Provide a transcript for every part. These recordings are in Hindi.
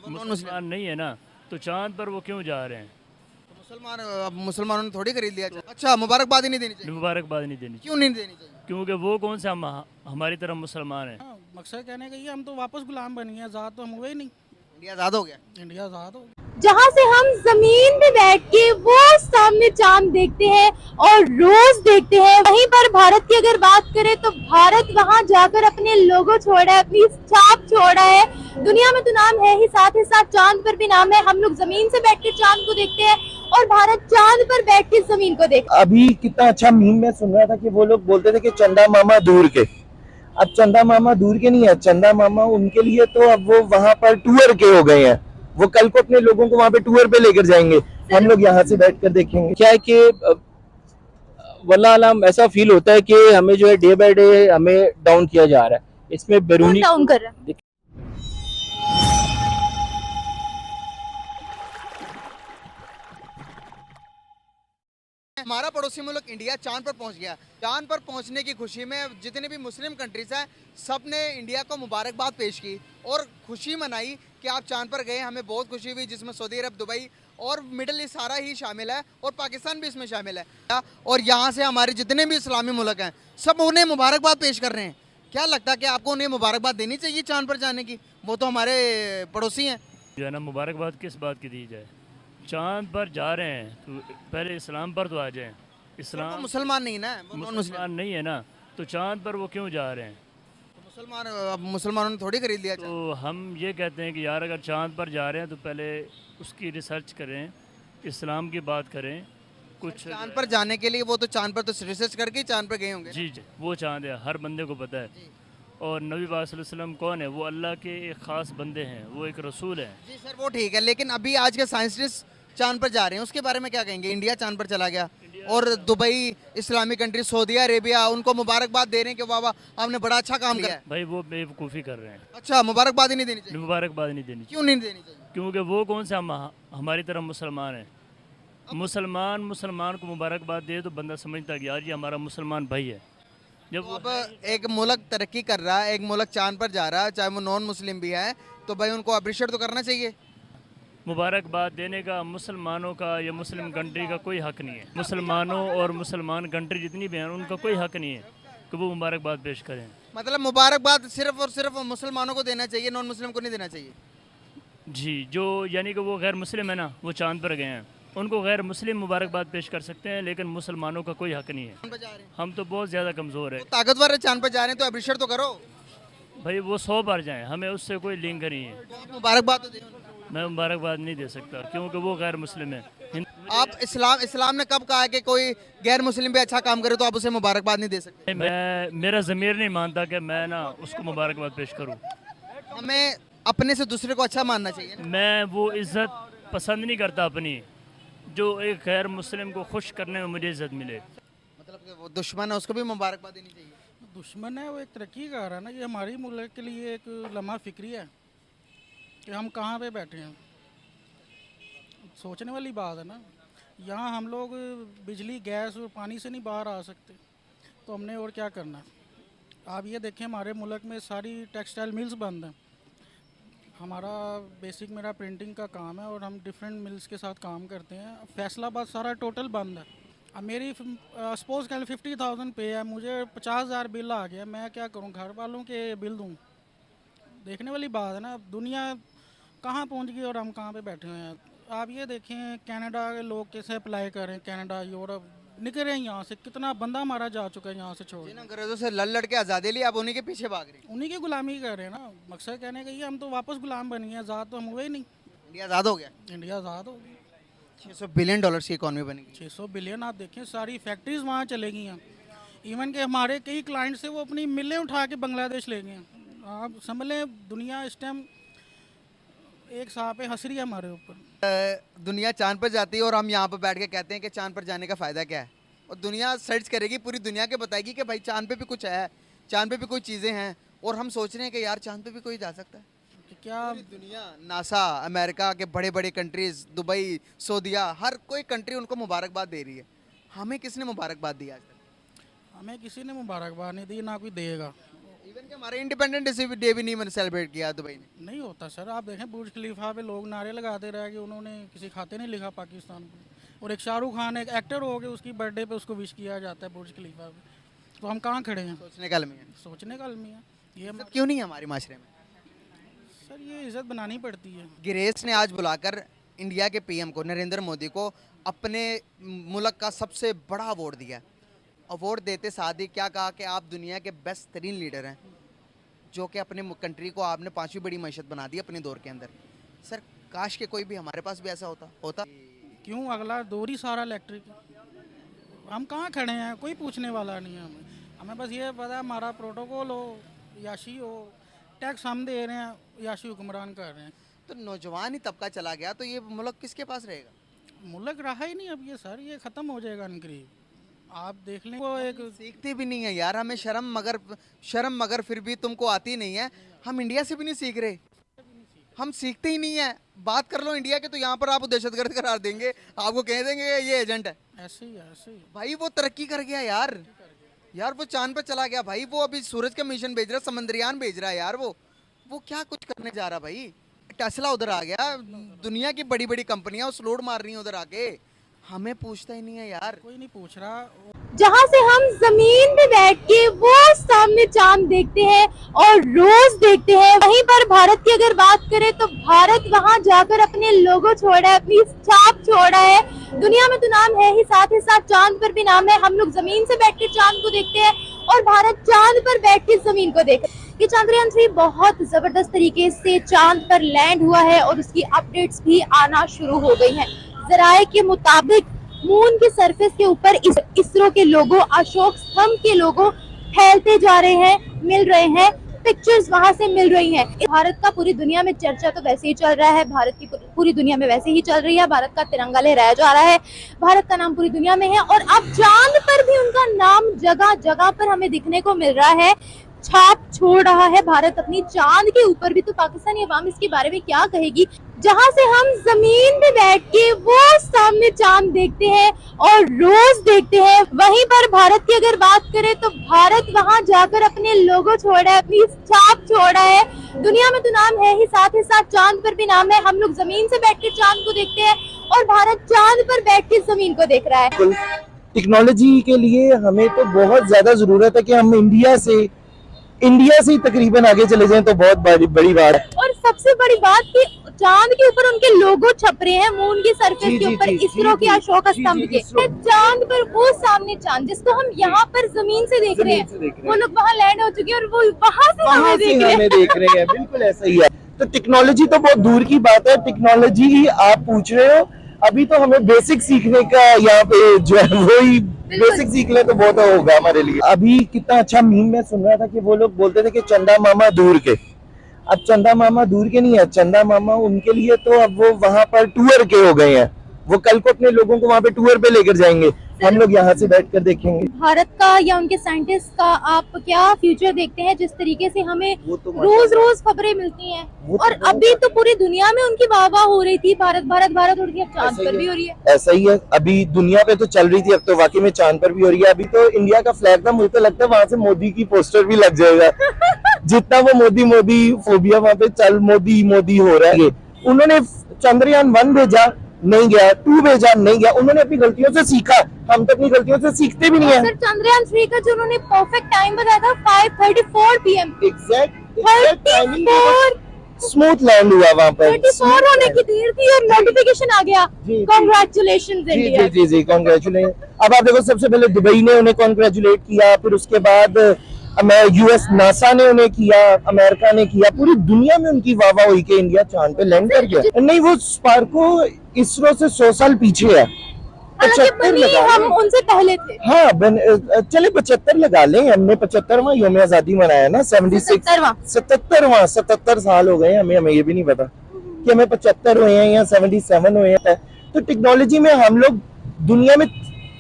मुसलमान नहीं है ना, तो चांद पर वो क्यों जा रहे हैं? तो मुसलमानों ने थोड़ी खरीद लिया। अच्छा, मुबारकबाद ही नहीं देनी चाहिए। मुबारकबाद नहीं देनी क्यों नहीं देनी चाहिए? चाहिए, क्योंकि वो कौन से हमारी तरह मुसलमान हैं। हाँ, मकसद कहने का ये हम तो वापस गुलाम बन गए, आज़ाद तो हम हुए ही नहीं। इंडिया आजाद हो गया। इंडिया आज़ाद हो गया। जहाँ से हम जमीन पे बैठ के वो सामने चांद देखते हैं और रोज देखते हैं, वहीं पर भारत की अगर बात करें तो भारत वहाँ जाकर अपने लोगो छोड़ा है, अपनी छाप छोड़ा है। दुनिया में तो नाम है ही, साथ चांद पर भी नाम है। हम लोग जमीन से बैठ के चांद को देखते हैं और भारत चांद पर बैठ के जमीन को देखता है। अभी कितना अच्छा मीम में सुन रहा था कि वो लोग बोलते थे कि चंदा मामा दूर के, अब चंदा मामा दूर के नहीं है, चंदा मामा उनके लिए तो अब वो वहाँ पर टूर के हो गए हैं। वो कल को अपने लोगों को वहाँ पे टूर पे लेकर जाएंगे, हम लोग यहाँ से बैठ कर देखेंगे। क्या है कि वल्लाह आलम ऐसा फील होता है कि हमें जो है डे बाय डे हमें डाउन किया जा रहा है। इसमें बैरूनी डाउन कर रहा है। हमारा पड़ोसी मुल्क इंडिया चांद पर पहुंच गया। चांद पर पहुंचने की खुशी में जितने भी मुस्लिम कंट्रीज हैं, सब ने इंडिया को मुबारकबाद पेश की और खुशी मनाई कि आप चांद पर गए। हमें बहुत खुशी हुई, जिसमें सऊदी अरब, दुबई और मिडल ईस्ट सारा ही शामिल है और पाकिस्तान भी इसमें शामिल है। और यहाँ से हमारे जितने भी इस्लामी मुल्क हैं, सब उन्हें मुबारकबाद पेश कर रहे हैं। क्या लगता है कि आपको उन्हें मुबारकबाद देनी चाहिए चांद पर जाने की? वो तो हमारे पड़ोसी हैं। जो है ना, मुबारकबाद किस बात की दी जाए? चांद पर जा रहे हैं तो पहले इस्लाम पर तो आ जाएं। वो इस्लाम मुसलमान नहीं ना, वो नॉन मुस्लिम। मुसलमान नहीं है ना, तो चांद पर वो क्यों जा रहे हैं? मुसलमानों ने थोड़ी खरीद लिया। तो हम ये कहते हैं कि यार अगर चांद पर जा रहे हैं तो पहले उसकी रिसर्च करें, इस्लाम की बात करें कुछ। चांद पर जाने के लिए वो तो चांद पर तो रिसर्च करके ही चांद पर गए होंगे। जी जी, वो चांद है, हर बंदे को पता है। और नबी पाक सल्लल्लाहु अलैहि वसल्लम कौन है? वो अल्लाह के एक ख़ास बंदे हैं, वो एक रसूल है। जी सर, वो ठीक है, लेकिन अभी आज के साइंटिस्ट चांद पर जा रहे हैं, उसके बारे में क्या कहेंगे? इंडिया चांद पर चला गया और Dubai, Islamic country, Saudi Arabia उनको मुबारकबाद दे रहे हैं कि वाह वाह आपने बड़ा अच्छा काम किया है। भाई वो बेवकूफ़ी कर रहे हैं। अच्छा, मुबारकबाद ही नहीं देनी चाहिए। मुबारकबाद नहीं देनी चाहिए, क्यों नहीं देनी चाहिए? क्योंकि वो कौन से हमारी तरह मुसलमान हैं। मुसलमान को मुबारकबाद दे तो बंदा समझता है कि यार ये हमारा मुसलमान भाई है। जब तो अब एक मुल्क तरक्की कर रहा है, एक मुल्क चांद पर जा रहा है, चाहे वो नॉन मुस्लिम भी है, तो भाई उनको अप्रिशिएट तो करना चाहिए। मुबारकबाद देने का मुसलमानों का या मुस्लिम कंट्री का कोई हक नहीं है। मुसलमानों और मुसलमान कंट्री जितनी भी हैं उनका कोई हक नहीं है कि वो मुबारकबाद पेश करें। मतलब मुबारकबाद सिर्फ और सिर्फ मुसलमानों को देना चाहिए, नॉन मुस्लिम को नहीं देना चाहिए। जी, जो यानी कि वो गैर मुस्लिम है ना, वो चांद पर गए हैं, उनको गैर मुस्लिम मुबारकबाद पेश कर सकते हैं, लेकिन मुसलमानों का कोई हक नहीं है। चांद पर जा रहे हैं, हम तो बहुत ज़्यादा कमज़ोर है। वो ताकतवर है, चांद पर जा रहे हैं तो अप्रिशिएट तो करो। भाई वो 100 बार जाएँ, हमें उससे कोई लिंक नहीं है। तो आप मुबारकबाद तो दें। मैं मुबारकबाद नहीं दे सकता क्योंकि वो गैर मुस्लिम है। आप इस्लाम ने कब कहा है कि कोई गैर मुस्लिम भी अच्छा काम करे तो आप उसे मुबारकबाद नहीं दे सकते? मेरा ज़मीर नहीं मानता कि मैं ना उसको मुबारकबाद पेश करूं। हमें अपने से दूसरे को अच्छा मानना चाहिए ना? मैं वो इज़्ज़त पसंद नहीं करता अपनी, जो एक गैर मुस्लिम को खुश करने में मुझे इज़्ज़त मिले। मतलब कि वो दुश्मन है, उसको भी मुबारकबाद देनी चाहिए। दुश्मन है वो एक तरक्की कर रहा है ना, ये हमारी मुल्क के लिए एक लम्हा फिक्री है कि हम कहाँ पे बैठे हैं। सोचने वाली बात है ना। यहाँ हम लोग बिजली, गैस और पानी से नहीं बाहर आ सकते, तो हमने और क्या करना है। आप ये देखें हमारे मुल्क में सारी टेक्सटाइल मिल्स बंद हैं। हमारा बेसिक मेरा प्रिंटिंग का काम है और हम डिफरेंट मिल्स के साथ काम करते हैं। फैसलाबाद सारा टोटल बंद है। अब मेरी सपोज कल 50,000 पे है, मुझे 50,000 बिल आ गया, मैं क्या करूँ? घर वालों के बिल दूँ? देखने वाली बात है ना। दुनिया कहाँ पहुँच गई और हम कहाँ पे बैठे हुए हैं। आप ये देखें कनाडा के लोग कैसे अप्लाई कर रहे हैं, कनाडा, यूरोप निकल रहे हैं यहाँ से। कितना बंदा हमारा जा चुका है यहाँ से छोड़। जिन अंग्रेजों से लड़ लड़ के आज़ादी ली, आप उन्हीं के पीछे भाग रहे हैं। उन्हीं की गुलामी कर रहे हैं ना। मकसद कहने का ये हम तो वापस गुलाम बन गए, आज़ाद तो हम हुए ही नहीं। इंडिया आज़ाद हो गया। इंडिया आज़ाद हो गई। $600 बिलियन की इकॉनमी बनेगी। 600 बिलियन आप देखें, सारी फैक्ट्रीज वहाँ चलेगी हैं। इवन के हमारे कई क्लाइंट से वो अपनी मिलें उठा के बांग्लादेश ले गए हैं। आप समझ लें दुनिया इस टाइम एक साथ पे हंस रही है हमारे ऊपर। दुनिया चांद पर जाती है और हम यहाँ पर बैठ के कहते हैं कि चांद पर जाने का फ़ायदा क्या है। और दुनिया सर्च करेगी, पूरी दुनिया के बताएगी कि भाई चांद पे भी कुछ है, चांद पे भी कोई चीज़ें हैं। और हम सोच रहे हैं कि यार चांद पे भी कोई जा सकता है। कि क्या पूरी दुनिया, नासा, अमेरिका के बड़े बड़े कंट्रीज, दुबई, सऊदीया, हर कोई कंट्री उनको मुबारकबाद दे रही है। हमें किसने मुबारकबाद दी आज तक? हमें किसी ने मुबारकबाद नहीं दी, ना कोई देगा। इवन कि हमारे इंडिपेंडेंट डे भी नहीं सेलिब्रेट किया दुबई ने। नहीं होता सर, आप देखें बुर्ज खलीफा पे लोग नारे लगाते रहे कि उन्होंने किसी खाते नहीं लिखा पाकिस्तान को, और एक शाहरुख खान एक एक्टर हो गए, उसकी बर्थडे पे उसको विश किया जाता है बुर्ज खलीफा पे, तो हम कहाँ खड़े हैं? सोचने का अलमी है। सोचने का अलमी है ये सब क्यों नहीं है हमारे माशरे में? सर, ये इज्जत बनानी पड़ती है। गिरेस ने आज बुलाकर इंडिया के पीएम को, नरेंद्र मोदी को, अपने मुल्क का सबसे बड़ा अवार्ड दिया। अवार्ड देते साथ ही क्या कहा कि आप दुनिया के बेस्ट तरीन लीडर हैं, जो कि अपने कंट्री को आपने 5वीं बड़ी मैशत बना दी अपने दौर के अंदर। सर, काश के कोई भी हमारे पास भी ऐसा होता। क्यों अगला दौर ही सारा इलेक्ट्रिक, हम कहाँ खड़े हैं? कोई पूछने वाला नहीं है हमें बस ये पता है हमारा प्रोटोकॉल हो, याशी हो, टैक्स हम दे रहे हैं, याशी हुक्मरान कर रहे हैं। तो नौजवान ही तबका चला गया तो ये मुल्क किसके पास रहेगा? मुल्क रहा ही नहीं अब ये सर, ये ख़त्म हो जाएगा इनकरीब। आप देख लें वो एक सीखते भी नहीं है यार, हमें शर्म मगर फिर भी तुमको आती नहीं है। हम इंडिया से भी नहीं सीख रहे, हम सीखते ही नहीं है। बात कर लो इंडिया के तो यहाँ पर आपको दहशतगर्द करार देंगे, आपको कह देंगे ये एजेंट है। ऐसे ही है। भाई वो तरक्की कर गया यार, वो चांद पे चला गया भाई, वो अभी सूरज का मिशन भेज रहा है, समंदरियान भेज रहा है यार। वो क्या कुछ करने जा रहा भाई। टेस्ला उधर आ गया, दुनिया की बड़ी बड़ी कंपनियां उस लोड मार रही हैं उधर आके, हमें पूछता ही नहीं है यार। कोई नहीं पूछ रहा। जहाँ से हम जमीन पे बैठ के वो सामने चांद देखते हैं और रोज देखते हैं, वहीं पर भारत की अगर बात करें तो भारत वहाँ जाकर अपने लोगो छोड़ा है, अपनी छाप छोड़ा है। दुनिया में तो नाम है ही, साथ चांद पर भी नाम है। हम लोग जमीन से बैठ के चांद को देखते हैं और भारत चांद पर बैठ के जमीन को देखते हैं। ये चंद्रयान 3 बहुत जबरदस्त तरीके से चांद पर लैंड हुआ है और उसकी अपडेट्स भी आना शुरू हो गई हैं। जराये के मुताबिक मून की सरफेस के ऊपर इसरो के लोगो, अशोक स्तंभ के लोगो फैलते जा रहे हैं, मिल रहे हैं, पिक्चर्स वहां से मिल रही हैं। भारत का पूरी दुनिया में चर्चा तो वैसे ही चल रहा है, भारत की पूरी दुनिया में वैसे ही चल रही है, भारत का तिरंगा लहराया जा रहा है, भारत का नाम पूरी दुनिया में है और अब चांद पर भी उनका नाम जगह जगह पर हमें दिखने को मिल रहा है, छाप छोड़ रहा है भारत अपनी चांद के ऊपर भी। तो पाकिस्तानी अवाम इसके बारे में क्या कहेगी? जहां से हम जमीन पे बैठ के वो सामने चांद देखते हैं और रोज देखते हैं, वहीं पर भारत की अगर बात करें तो भारत वहां जाकर अपने लोगो छोड़ा है, अपनी छाप छोड़ा है। दुनिया में तो नाम है ही, साथ चांद पर भी नाम है। हम लोग जमीन से बैठ के चांद को देखते हैं और भारत चांद पर बैठ के जमीन को देख रहा है। टेक्नोलॉजी के लिए हमें तो बहुत ज्यादा जरूरत है कि हम इंडिया से ही तकरीबन आगे चले जाएं तो बहुत बड़ी बात है। और सबसे बड़ी बात कि चांद के ऊपर उनके लोगो छप रहे हैं, मून की सरफेस के ऊपर इसरो के अशोक स्तंभ के। चांद पर वो सामने चांद जिसको हम यहाँ पर जमीन से देख रहे हैं, वो लोग वहाँ लैंड हो चुके हैं और वो वहाँ से हमें देख रहे हैं। बिल्कुल ऐसा ही है। तो टेक्नोलॉजी तो बहुत दूर की बात है, टेक्नोलॉजी ही आप पूछ रहे हो। अभी तो हमें बेसिक सीखने का यहाँ पे जो है वही बेसिक सीख ले तो बहुत होगा हमारे लिए। अभी कितना अच्छा मीम में सुन रहा था कि वो लोग बोलते थे कि चंदा मामा दूर के, अब चंदा मामा दूर के नहीं है, चंदा मामा उनके लिए तो अब वो वहां पर टूर के हो गए हैं। वो कल को अपने लोगों को वहां पे टूर पे लेकर जाएंगे, हम लोग यहाँ से बैठकर देखेंगे। भारत का या उनके साइंटिस्ट का आप क्या फ्यूचर देखते हैं? जिस तरीके से हमें तो रोज खबरें मिलती हैं और अभी तो पूरी दुनिया में उनकी वाह हो रही थी, भारत भारत भारत उड़ रही है, अब चांद पर भी हो रही है। ऐसा ही है, अभी दुनिया पे तो चल रही थी, अब तो वाकई में चांद पर भी हो रही है। अभी तो इंडिया का फ्लैग था, मुझे तो लगता है वहां से मोदी की पोस्टर भी लग जाएगा। जितना वो मोदी फोबिया वहां पे चल मोदी हो रहा है। उन्होंने चंद्रयान 1 भेजा, नहीं गया, 2 भेजा, नहीं गया। उन्होंने अपनी गलतियों से सीखा, हम तो अपनी गलतियों से सीखते भी नहीं है। सर, चंद्रयान 3 का जो उन्होंने परफेक्ट टाइम बताया था 5:34 PM, exact timing, smooth land हुआ वहाँ पर। 34 होने की देर थी और नोटिफिकेशन आ गया, कांग्रेचुलेशंस इंडिया। जी कांग्रेचुलेशन। अब आप देखो, सबसे पहले दुबई ने उन्हें कांग्रेचुलेट किया, फिर उसके बाद US नासा ने उन्हें किया, अमेरिका ने किया, पूरी दुनिया में उनकी वाह हुई कि इंडिया चांद पे लैंड कर गया। नहीं, वो स्पार्को इसरो से 100 साल पीछे है। 75 लगा, हम उनसे पहले थे। हाँ, चले 75 लगा लें। हमने 75वां यौम आजादी मनाया ना, 77 साल हो गए हमें ये भी नहीं पता कि हमें 75 हुए हैं या 77 हुए हैं। तो टेक्नोलॉजी में हम लोग दुनिया में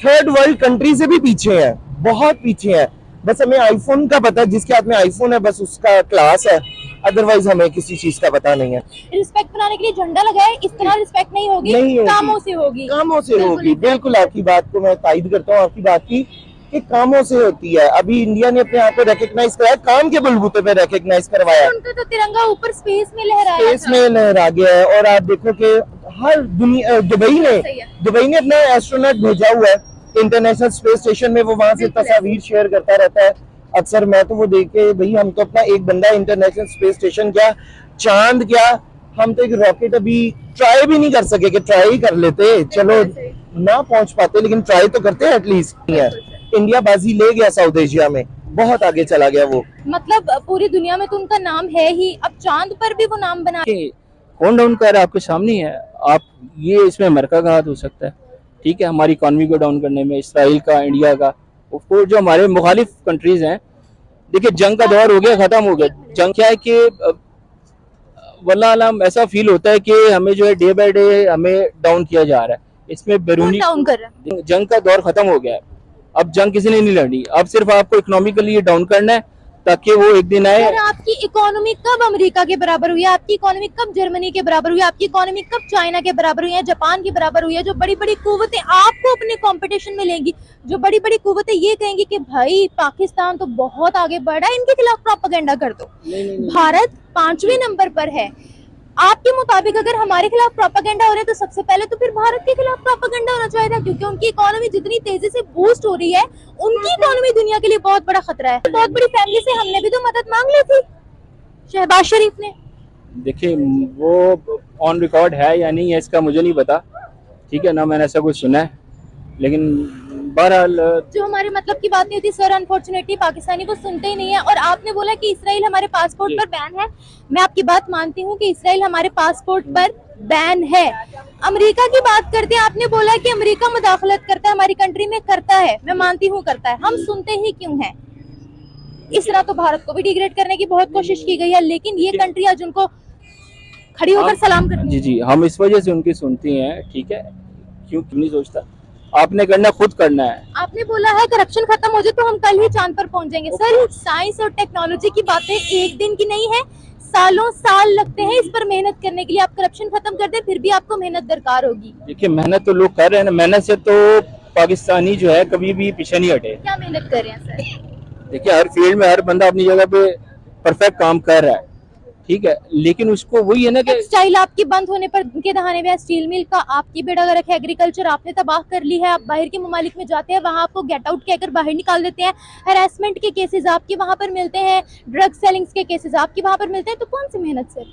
3rd वर्ल्ड कंट्री से भी पीछे हैं, बहुत पीछे हैं। बस हमें आईफोन का पता है, जिसके हाथ में आईफोन है बस उसका क्लास है, अदरवाइज हमें किसी चीज का पता नहीं है। रिस्पेक्ट बनाने के लिए झंडा लगाए, इस तरह रिस्पेक्ट नहीं होगी, कामों से होगी। कामों से होगी, बिल्कुल आपकी बात को मैं तायद करता हूँ, आपकी बात की कि कामों से होती है। अभी इंडिया ने अपने आप को रिकग्नाइज कराया, काम के बलबूते पे रिकग्नाइज करवाया, उनका तो तिरंगा ऊपर स्पेस में लहराया स्पेस था। में लहरा गया है। और आप देखो कि हर दुनिया, दुबई ने अपना एस्ट्रोनॉट भेजा हुआ है इंटरनेशनल स्पेस स्टेशन में, वो वहां से तस्वीर शेयर करता रहता है अक्सर। मैं तो वो देख के, भाई हम तो अपना एक बंदा इंटरनेशनल स्पेस स्टेशन क्या, चांद क्या, हम तो एक रॉकेट अभी ट्राई भी नहीं कर सके कि ट्राई ही कर लेते, चलो ना पहुंच पाते लेकिन ट्राई तो करते हैं एटलीस्ट। इंडिया बाजी ले गया साउथ एशिया में, बहुत आगे चला गया वो। मतलब पूरी दुनिया में तो उनका नाम है ही, अब चांद पर भी वो नाम बना। कौन डाउन कर रहा है आपके सामने है। आप ये इसमें अमेरिका का हाथ हो सकता है, ठीक है, हमारी इकॉनमी को डाउन करने में, इसराइल का, इंडिया का, वो जो हमारे मुखालिफ कंट्रीज हैं। देखिए जंग का दौर हो गया, खत्म हो गया। जंग क्या है कि वल्लाह आलम ऐसा फील होता है कि हमें जो है डे बाय डे हमें डाउन किया जा रहा है। इसमें बैरूनी डाउन कर रहा है। जंग का दौर खत्म हो गया है, अब जंग किसी ने नहीं लड़नी, अब सिर्फ आपको इकोनॉमिकली डाउन करना है ताकि वो एक दिन आए। सर आपकी इकोनॉमी कब अमेरिका के बराबर हुई है, आपकी इकोनॉमी कब जर्मनी के बराबर हुई है, आपकी इकोनॉमी कब चाइना के बराबर हुई है, जापान के बराबर हुई है। जो बड़ी बड़ी कुव्वतें आपको अपने कंपटीशन में लेंगी, जो बड़ी बड़ी कुव्वतें ये कहेंगी कि भाई पाकिस्तान तो बहुत आगे बढ़ा है, इनके खिलाफ प्रोपेगेंडा कर दो। भारत 5वें नंबर पर है। आपके मुताबिक अगर हमारे खिलाफ प्रोपेगेंडा हो रहा है तो सबसे पहले तो फिर भारत के खिलाफ प्रोपेगेंडा होना चाहिए था, क्योंकि उनकी इकोनॉमी जितनी तेजी से बूस्ट हो रही है, उनकी इकोनॉमी दुनिया के लिए बहुत बड़ा खतरा है। बहुत बड़ी फैमिली से हमने भी तो मदद मांग ली थी, शहबाज शरीफ ने। देखिए वो ऑन रिकॉर्ड है या नहीं है इसका मुझे नहीं पता, ठीक है ना, मैंने ऐसा कुछ सुना है, लेकिन बहरहाल जो हमारे मतलब की बात नहीं होती सर, अनफॉर्चुनेटली पाकिस्तानी को सुनते ही नहीं है। और आपने बोला कि इसराइल हमारे पासपोर्ट पर बैन है, मैं आपकी बात मानती हूँ कि इसराइल हमारे पासपोर्ट पर बैन है। अमेरिका की बात करते हैं, आपने बोला कि अमेरिका मुदाखलत करता है हमारी कंट्री में, करता है, मैं मानती हूँ करता है, हम सुनते ही क्यों हैं। इस तरह तो भारत को भी डिग्रेड करने की बहुत कोशिश की गई है, लेकिन ये कंट्री आज उनको खड़ी होकर सलाम करती है। जी हम इस वजह से उनकी सुनती हैं, ठीक है, क्यों नहीं सोचता, आपने करना खुद करना है। आपने बोला है करप्शन खत्म हो जाए तो हम कल ही चांद पर पहुंच जाएंगे। सर साइंस और टेक्नोलॉजी की बातें एक दिन की नहीं है, सालों साल लगते हैं इस पर मेहनत करने के लिए। आप करप्शन खत्म कर दें फिर भी आपको मेहनत दरकार होगी। देखिए मेहनत तो लोग कर रहे हैं ना, मेहनत से तो पाकिस्तानी जो है कभी भी पीछे नहीं हटे। क्या मेहनत कर रहे हैं सर? देखिए हर फील्ड में हर बंदा अपनी जगह पे परफेक्ट काम कर रहा है, ठीक है, लेकिन उसको वही है ना कि टेक्सटाइल आपकी बंद होने पर के दहाने में, स्टील मिल का आपकी बेड़ा गर्क है, एग्रीकल्चर आपने तबाह कर ली है। आप बाहर के ममालिक में जाते हैं, वहां आपको गेट आउट कहकर बाहर निकाल देते हैं। हैरेसमेंट के केसेस आपके वहां पर मिलते हैं, ड्रग सेलिंग्स के केसेस आपके वहां पर मिलते हैं। तो कौन सी मेहनत सर?